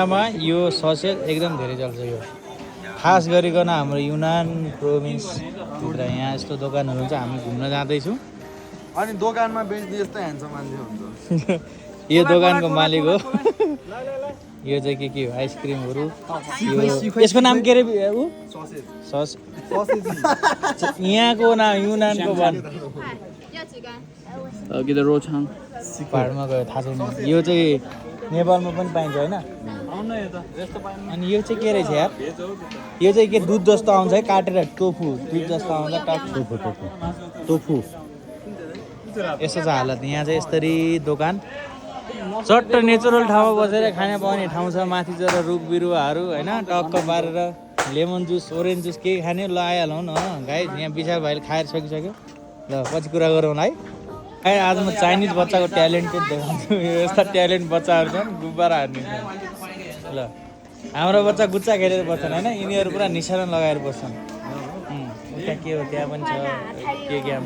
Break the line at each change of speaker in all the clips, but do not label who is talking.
यो ससेज एकदम धेरै चल्छ यो खास गरिकन हाम्रो युनान प्रोभिन्सभित्र यहाँ यस्तो दोकानहरू हुन्छ हामी घुम्न जाँदैछौँ
अनि दोकानमा बेच्ने यस्तो ह्यान्डसम मान्छे हुन्छ
यो दोकानको मालिक हो यो चाहिँ के हो आइसक्रिमहरू यसको नाम के अरे ऊ सस यहाँको नाम युनानको भन् पहाडमा गयो थाहा छैन यो चाहिँ नेपालमा पनि पाइन्छ होइन अनि यो चाहिँ के रहेछ यार यो चाहिँ के दुध जस्तो आउँछ है काटेर टोफु दुध जस्तो आउँछ टोफु यस्तो छ हालत यहाँ चाहिँ यसरी दोकान चट्ट नेचुरल ठाउँमा बसेर खाना पाउने ठाउँ छ माथि चढेर रुख बिरुवाहरू होइन टक्क पारेर लेमन जुस ओरेन्ज जुस केही खाने ल आइहालौँ न गाई यहाँ विशाल भाइले खाएर सकिसक्यो ल पछि कुरा गरौँ है आज म चाइनिज बच्चाको ट्यालेन्टेड देखाउँछु यस्ता ट्यालेन्ट बच्चाहरू छन् गुब्बारा हार्ने ल हाम्रो बच्चा गुच्चा खेलेर बस्छन् होइन यिनीहरू पुरा निशाना लगाएर बस्छन् उता के हो त्यहाँ पनि छ के गेम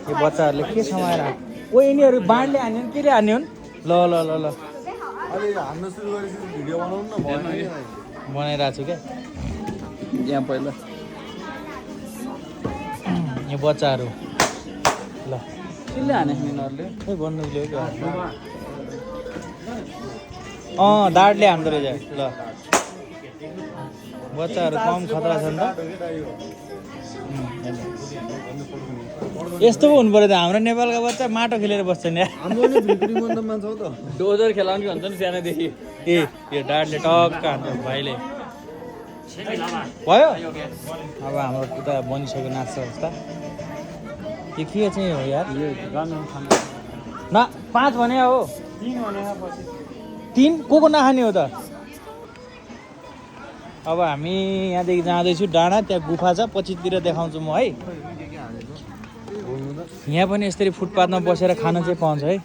यो बच्चाहरूले के समाएर ओ यिनीहरू बाँडले हान्यो भने केले हान्यो ल ल ल ल बनाइरहेको छु क्या यहाँ पहिला यो बच्चाहरू ल कसले हाने यिनीहरूले खै बन्दुक ल्यायो दाडले हान्दो रहेछ ल बच्चाहरू कम खतरा छन् त यस्तो पो हुनु पर्यो त हाम्रो नेपालका बच्चा माटो खेलेर बस्छन् डोजर खेलाउने भन्छ नि सानोदेखि ए यो डाडले टक्क हान्छ भाइले भयो अब हाम्रो उता बनिसक्यो नाच्छ जस्ता के चाहिँ हो यार न 5 भने हो 3 को नखाने हो त अब हामी यहाँदेखि जाँदैछु डाँडा त्यहाँ गुफा छ पछितिर देखाउँछु म है यहाँ पनि यसरी फुटपाथमा बसेर खान चाहिँ पाउँछ है